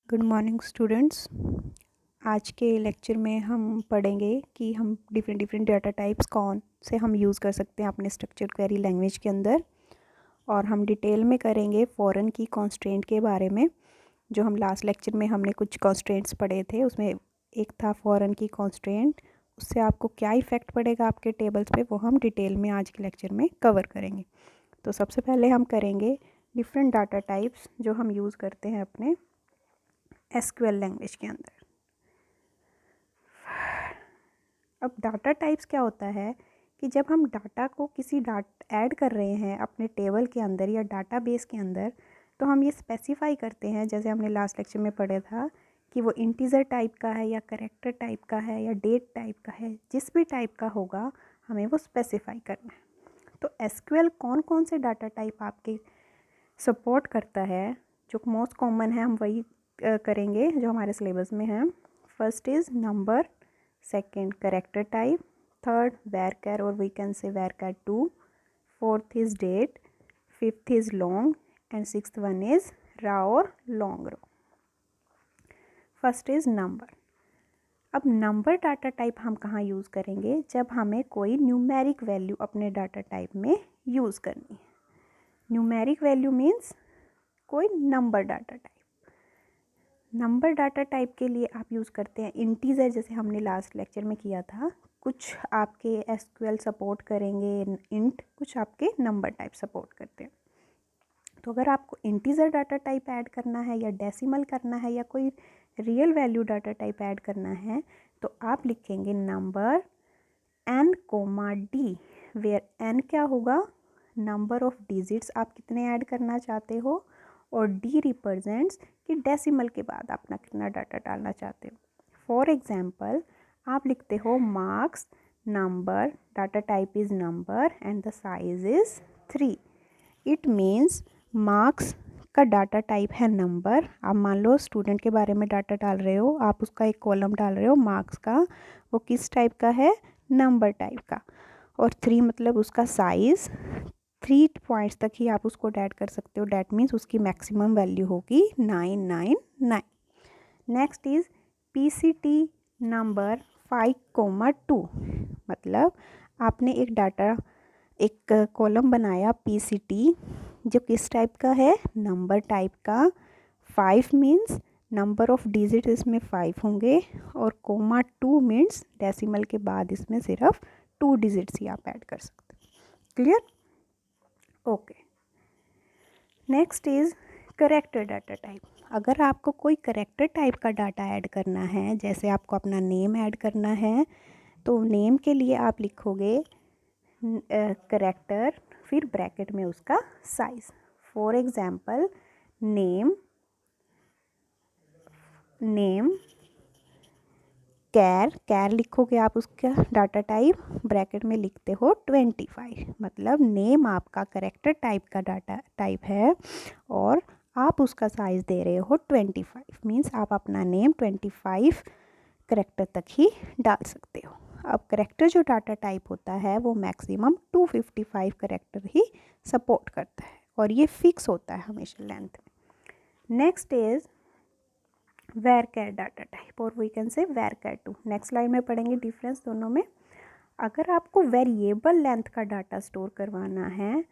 Good morning students. आज के lecture में हम पढ़ेंगे कि हम डिफरेंट डाटा टाइप्स कौन से हम यूज़ कर सकते हैं अपने स्ट्रक्चर क्वेरी लैंग्वेज के अंदर। और हम डिटेल में करेंगे फॉरेन की कॉन्स्ट्रेंट के बारे में। जो हम लास्ट लेक्चर में हमने कुछ कॉन्स्ट्रेंट्स पढ़े थे, उसमें एक था फॉरेन की कॉन्स्ट्रेंट। उससे आपको क्या इफ़ेक्ट पड़ेगा आपके टेबल्स पे, वो हम डिटेल में आज के लेक्चर में कवर करेंगे। तो सबसे पहले हम करेंगे डिफरेंट डाटा टाइप्स जो हम यूज़ करते हैं अपने एसक्यूएल लैंग्वेज के अंदर। अब डाटा टाइप्स क्या होता है कि जब हम डाटा को किसी ऐड कर रहे हैं अपने टेबल के अंदर या डाटाबेस के अंदर, तो हम ये स्पेसिफाई करते हैं, जैसे हमने लास्ट लेक्चर में पढ़ा था कि वो इंटीजर टाइप का है या कैरेक्टर टाइप का है या डेट टाइप का है। जिस भी टाइप का होगा हमें वो स्पेसिफाई करना है। तो एसक्यूएल कौन कौन से डाटा टाइप आपके सपोर्ट करता है, जो मोस्ट कॉमन है हम वही करेंगे जो हमारे सिलेबस में है। First is number, second character type, third varchar और we can say varchar 2, fourth is date, fifth is long and sixth one is raw और long raw. First is number. अब नंबर डाटा टाइप हम कहाँ use करेंगे? जब हमें कोई numeric value अपने डाटा टाइप में यूज़ करनी है। न्यूमेरिक वैल्यू मीन्स कोई number data type. Number data type के लिए आप यूज़ करते हैं इंटीजर, जैसे हमने लास्ट लेक्चर में किया था। कुछ आपके एसक्यूएल सपोर्ट करेंगे इंट, कुछ आपके नंबर टाइप सपोर्ट करते हैं। तो अगर आपको इंटीजर डाटा टाइप ऐड करना है या डेसिमल करना है या कोई real value data type add करना है, तो आप लिखेंगे number n comma D, where n क्या होगा? नंबर ऑफ डिजिट्स आप कितने ऐड करना चाहते हो, और डी रिप्रेजेंट्स कि डेसिमल के बाद आप अपना कितना डाटा डालना चाहते हो। फॉर एग्जांपल आप लिखते हो marks number, data type is number and the size is 3। It means marks का डाटा टाइप है नंबर। आप मान लो स्टूडेंट के बारे में डाटा डाल रहे हो, आप उसका एक कॉलम डाल रहे हो मार्क्स का, वो किस टाइप का है? नंबर टाइप का। और 3 मतलब उसका साइज़ 3 पॉइंट्स तक ही आप उसको ऐड कर सकते हो। डैट मीन्स उसकी मैक्सिमम वैल्यू होगी 999। नेक्स्ट इज़ PCT नंबर 5,2, मतलब आपने एक कॉलम बनाया PCT जो किस टाइप का है? नंबर टाइप का। 5 मीन्स नंबर ऑफ डिजिट इसमें 5 होंगे, और कोमा 2 मीन्स डेसिमल के बाद इसमें सिर्फ 2 डिजिट्स ही आप ऐड कर सकते हो। Clear? Okay. Next is character data type. अगर आपको कोई करेक्टर टाइप का डाटा ऐड करना है, जैसे आपको अपना नेम ऐड करना है, तो नेम के लिए आप लिखोगे करेक्टर, फिर ब्रैकेट में उसका साइज। फॉर एग्जांपल नेम कैर लिखोगे आप, उसका डाटा टाइप ब्रैकेट में लिखते हो 25, मतलब नेम आपका करेक्टर टाइप का डाटा टाइप है और आप उसका साइज़ दे रहे हो 25। मीन्स आप अपना नेम 25 करेक्टर तक ही डाल सकते हो। अब करेक्टर जो डाटा टाइप होता है वो मैक्सिमम 255 करेक्टर ही सपोर्ट करता है, और ये फिक्स होता है हमेशा लेंथ में। Next is varchar data type, और we can say varchar 2। Next line में पढ़ेंगे डिफरेंस दोनों में। अगर आपको वेरिएबल लेंथ का डाटा स्टोर करवाना है,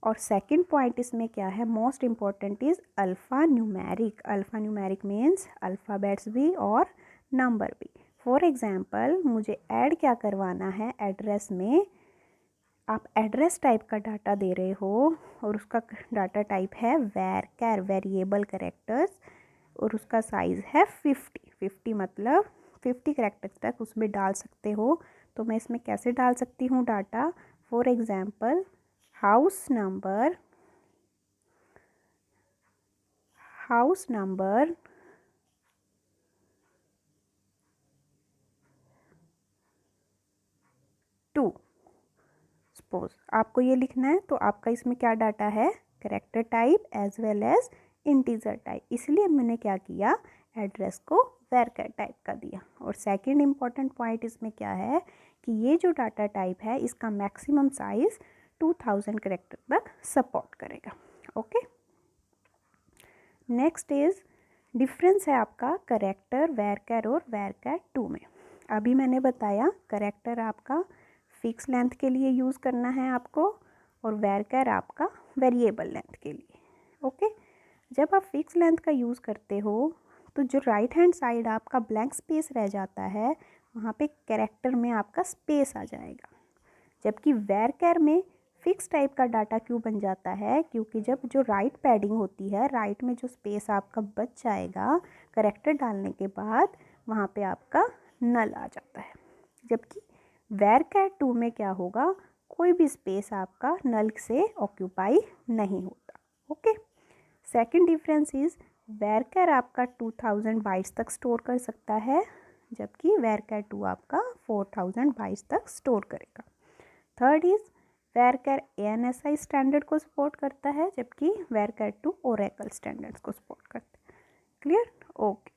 और सेकंड पॉइंट इसमें क्या है, most important is alphanumeric. Alphanumeric means alphabets भी और नंबर भी। फॉर एग्जांपल मुझे ऐड क्या करवाना है एड्रेस में, आप एड्रेस टाइप का डाटा दे रहे हो और उसका डाटा टाइप है varchar, वेरिएबल करेक्टर्स, और उसका साइज़ है 50 मतलब 50 करेक्टर तक उसमें डाल सकते हो। तो मैं इसमें कैसे डाल सकती हूँ data? For example house number 2, suppose आपको ये लिखना है, तो आपका इसमें क्या डाटा है? Character type as well as integer type. इसलिए मैंने क्या किया, एड्रेस को varchar टाइप का दिया। और सेकंड इम्पॉर्टेंट पॉइंट इसमें क्या है कि ये जो डाटा टाइप है इसका मैक्सिमम साइज 2000 करेक्टर तक सपोर्ट करेगा। ओके। नेक्स्ट इज डिफरेंस है आपका करेक्टर वैरकर और वैरकर 2 में। अभी मैंने बताया करेक्टर आपका फिक्स लेंथ के लिए यूज़ करना है आपको और वैरकर आपका वेरिएबल लेंथ के लिए। ओके, जब आप फिक्स लेंथ का यूज़ करते हो तो जो राइट हैंड साइड आपका ब्लैंक स्पेस रह जाता है वहाँ पे कैरेक्टर में आपका स्पेस आ जाएगा। जबकि वैरकर में फिक्स टाइप का डाटा क्यों बन जाता है, क्योंकि जब जो राइट पैडिंग होती है, राइट में जो स्पेस आपका बच जाएगा कैरेक्टर डालने के बाद, वहाँ पे आपका नल आ जाता है। जबकि वैरकर 2 में क्या होगा, कोई भी स्पेस आपका नल से ऑक्यूपाई नहीं होता। ओके, सेकंड डिफरेंस इज वैरकर आपका 2000 बाइट्स तक स्टोर कर सकता है, जबकि वैरकर 2 आपका 4000 बाइट्स तक स्टोर करेगा। Third is varchar ANSI standard को सपोर्ट करता है, जबकि वैरकर 2 ओरेकल स्टैंडर्ड्स को सपोर्ट करता है। Clear? Okay.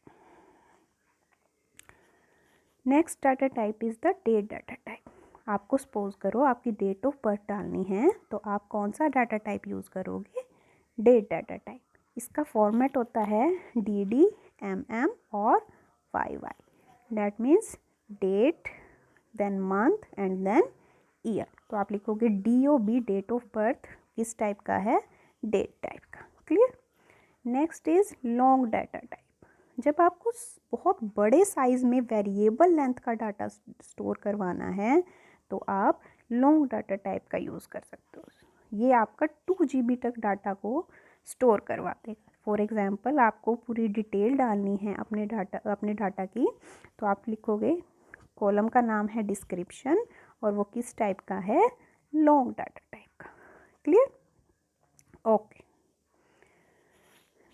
Next data type is the date data type. आपको सपोज करो आपकी डेट ऑफ बर्थ डालनी है, तो आप कौन सा डाटा टाइप यूज़ करोगे? Date data type. इसका फॉर्मेट होता है DD, MM और YY। That means date, then month and then year. तो आप लिखोगे DOB, डेट ऑफ बर्थ किस टाइप का है? डेट टाइप का। Clear? Next is long data type. जब आपको बहुत बड़े साइज में वेरिएबल लेंथ का डाटा स्टोर करवाना है तो आप लॉन्ग डाटा टाइप का यूज़ कर सकते हो। ये आपका 2 GB तक डाटा को स्टोर करवा देगा। फॉर एग्जांपल आपको पूरी डिटेल डालनी है अपने डाटा की, तो आप लिखोगे, कॉलम का नाम है डिस्क्रिप्शन और वो किस टाइप का है? लॉन्ग डाटा टाइप का। क्लियर? ओके।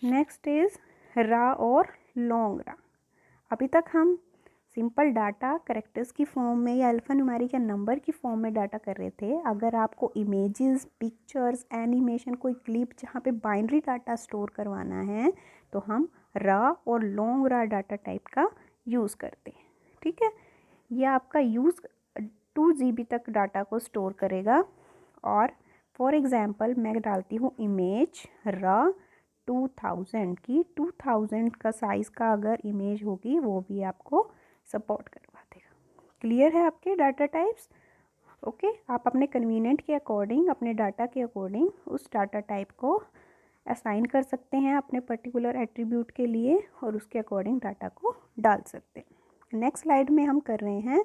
नेक्स्ट इज रा और लॉन्ग रा। अभी तक हम सिंपल डाटा कैरेक्टर्स की फॉर्म में या अल्फ़ान्यूमेरिक या नंबर की फॉर्म में डाटा कर रहे थे। अगर आपको इमेजेस, पिक्चर्स, एनिमेशन, कोई क्लिप जहाँ पे बाइनरी डाटा स्टोर करवाना है तो हम रा और लॉन्ग रा डाटा टाइप का यूज़ करते हैं। ठीक है, यह आपका यूज़ 2 GB तक डाटा को स्टोर करेगा। और फॉर एग्ज़ाम्पल मैं डालती हूँ इमेज रा 2000 की, 2000 का साइज़ का अगर इमेज होगी वो भी आपको सपोर्ट करवा देगा। क्लियर है आपके डाटा टाइप्स? ओके, आप अपने कन्वीनियंट के अकॉर्डिंग, अपने डाटा के अकॉर्डिंग उस डाटा टाइप को असाइन कर सकते हैं अपने पर्टिकुलर एट्रीब्यूट के लिए और उसके अकॉर्डिंग डाटा को डाल सकते हैं। नेक्स्ट स्लाइड में हम कर रहे हैं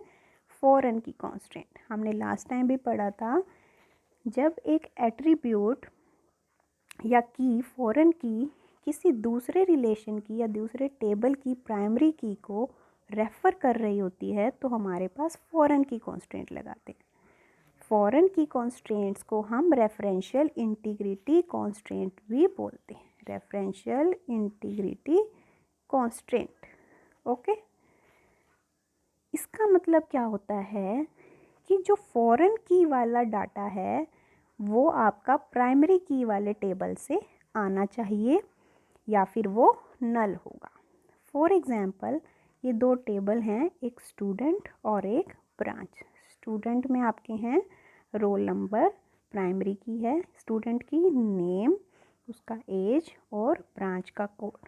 फॉरेन की कॉन्स्टेंट। हमने लास्ट टाइम भी पढ़ा था, जब एक एट्रीब्यूट या की, फॉरेन की, किसी दूसरे रिलेशन की या दूसरे टेबल की प्राइमरी की को रेफ़र कर रही होती है तो हमारे पास फॉरेन की कॉन्स्टेंट लगाते हैं। फॉरेन की कॉन्स्टेंट्स को हम रेफरेंशियल इंटीग्रिटी कॉन्स्टेंट भी बोलते हैं। Referential integrity constant. ओके, इसका मतलब क्या होता है कि जो फॉरेन की वाला डाटा है वो आपका प्राइमरी की वाले टेबल से आना चाहिए या फिर वो नल होगा। फॉर एग्ज़ाम्पल ये 2 टेबल हैं, एक स्टूडेंट और एक ब्रांच। स्टूडेंट में आपके हैं रोल नंबर, प्राइमरी की है स्टूडेंट की नेम, उसका एज और ब्रांच का कोड।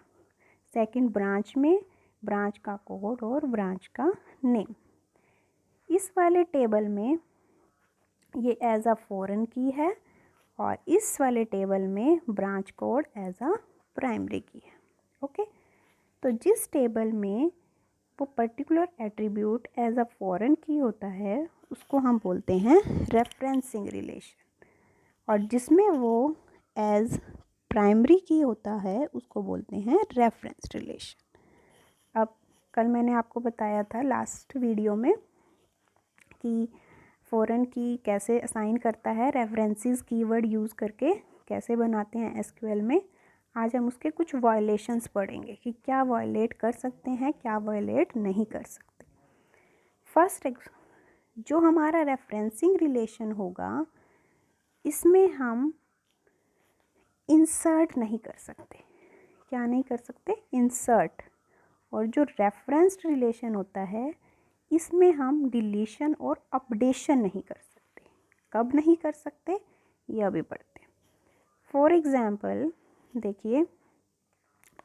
सेकंड ब्रांच में ब्रांच का कोड और ब्रांच का नेम। इस वाले टेबल में ये एज अ फॉरेन की है और इस वाले टेबल में branch code as a primary key है। ओके, तो जिस टेबल में वो particular attribute as a foreign key होता है उसको हम बोलते हैं रेफरेंसिंग रिलेशन, और जिसमें वो एज प्राइमरी की होता है उसको बोलते हैं रेफरेंस रिलेशन। अब कल मैंने आपको बताया था लास्ट वीडियो में कि फॉरेन की कैसे असाइन करता है, रेफरेंसेस कीवर्ड यूज़ करके कैसे बनाते हैं एसक्यूएल में। आज हम उसके कुछ वायलेशंस पढ़ेंगे कि क्या वायलेट कर सकते हैं, क्या वायलेट नहीं कर सकते। फर्स्ट, जो हमारा रेफरेंसिंग रिलेशन होगा इसमें हम इंसर्ट नहीं कर सकते। क्या नहीं कर सकते? इंसर्ट। और जो रेफरेंस्ड रिलेशन होता है इसमें हम डिलीशन और अपडेशन नहीं कर सकते। कब नहीं कर सकते यह भी पढ़ते हैं। फॉर एग्ज़ाम्पल देखिए,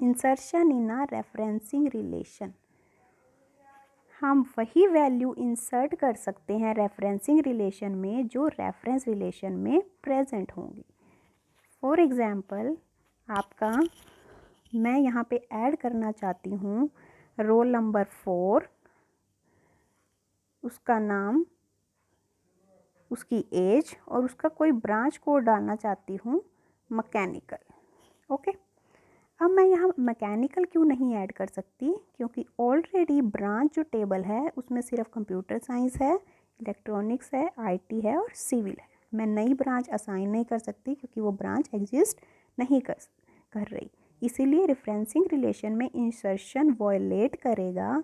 इंसर्शन इन अ रेफरेंसिंग रिलेशन, हम वही वैल्यू इंसर्ट कर सकते हैं रेफरेंसिंग रिलेशन में जो रेफरेंस रिलेशन में प्रेजेंट होंगी। फॉर एग्ज़ाम्पल आपका, मैं यहाँ पे ऐड करना चाहती हूँ रोल नंबर 4, उसका नाम, उसकी एज और उसका कोई ब्रांच कोड डालना चाहती हूँ मैकेनिकल। ओके, अब मैं यहाँ मैकेनिकल क्यों नहीं ऐड कर सकती, क्योंकि ऑलरेडी ब्रांच जो टेबल है उसमें सिर्फ कंप्यूटर साइंस है, इलेक्ट्रॉनिक्स है, आईटी है और सिविल है। मैं नई ब्रांच असाइन नहीं कर सकती क्योंकि वो ब्रांच एग्जिस्ट नहीं कर रही। इसीलिए रेफरेंसिंग रिलेशन में इंसर्शन वॉयलेट करेगा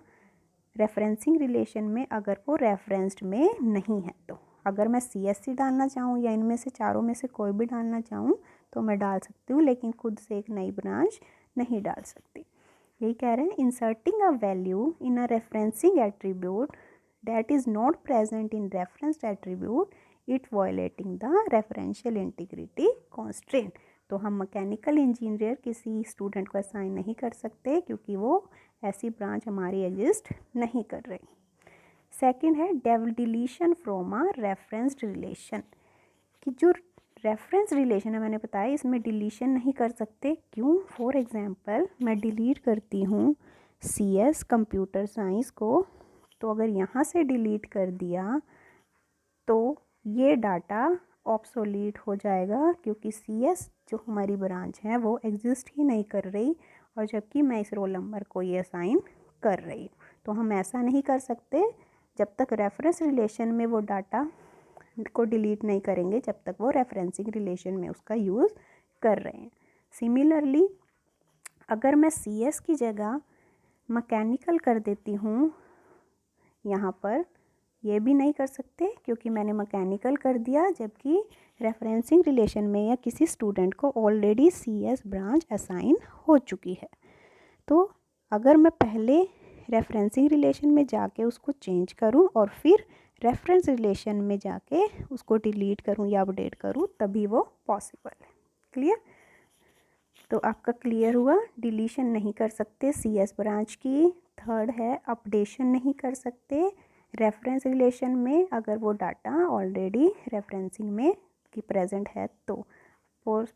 रेफरेंसिंग रिलेशन में अगर वो रेफरेंस्ड में नहीं है। तो अगर मैं CSC डालना चाहूँ या इनमें से चारों में से कोई भी डालना चाहूँ तो मैं डाल सकती हूँ, लेकिन खुद से एक नई ब्रांच नहीं डाल सकती। यही कह रहे हैं, inserting a value in a referencing attribute that is not present in referenced attribute it violating the referential integrity constraint. तो हम मैकेनिकल इंजीनियर किसी स्टूडेंट को असाइन नहीं कर सकते क्योंकि वो ऐसी ब्रांच हमारी एग्जिस्ट नहीं कर रही। सेकंड है deletion from a referenced relation, कि जो रेफरेंस रिलेशन है मैंने बताया इसमें डिलीशन नहीं कर सकते। क्यों? फॉर एग्जांपल मैं डिलीट करती हूँ CS कंप्यूटर साइंस को, तो अगर यहाँ से डिलीट कर दिया तो ये डाटा ऑब्सोलीट हो जाएगा क्योंकि CS जो हमारी ब्रांच है वो एग्जिस्ट ही नहीं कर रही, और जबकि मैं इस रोल नंबर को ये असाइन कर रही हूँ। तो हम ऐसा नहीं कर सकते जब तक रेफरेंस रिलेशन में वो डाटा को डिलीट नहीं करेंगे, जब तक वो रेफरेंसिंग रिलेशन में उसका यूज़ कर रहे हैं। सिमिलरली अगर मैं CS की जगह मैकेनिकल कर देती हूँ यहाँ पर, ये भी नहीं कर सकते क्योंकि मैंने मैकेनिकल कर दिया, जबकि रेफरेंसिंग रिलेशन में या किसी स्टूडेंट को ऑलरेडी CS ब्रांच असाइन हो चुकी है। तो अगर मैं पहले रेफरेंसिंग रिलेशन में जाके उसको चेंज करूं और फिर रेफरेंस रिलेशन में जाके उसको डिलीट करूं या अपडेट करूं तभी वो पॉसिबल है। क्लियर? तो आपका क्लियर हुआ, डिलीशन नहीं कर सकते CS ब्रांच की। थर्ड है अपडेशन नहीं कर सकते रेफरेंस रिलेशन में अगर वो डाटा ऑलरेडी रेफरेंसिंग में की प्रेजेंट है। तो फॉर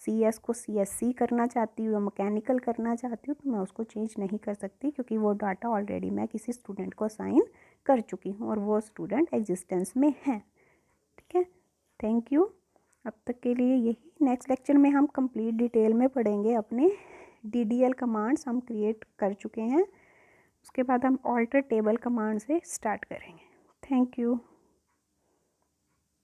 CS को CSC करना चाहती हूँ या मैकेनिकल करना चाहती हूँ तो मैं उसको चेंज नहीं कर सकती क्योंकि वो डाटा ऑलरेडी मैं किसी स्टूडेंट को असाइन कर चुकी हूँ और वो स्टूडेंट एग्जिस्टेंस में है। ठीक है, थैंक यू। अब तक के लिए यही, नेक्स्ट लेक्चर में हम कंप्लीट डिटेल में पढ़ेंगे अपने DDL कमांड्स हम क्रिएट कर चुके हैं, उसके बाद हम ऑल्टर टेबल कमांड से स्टार्ट करेंगे। Thank you.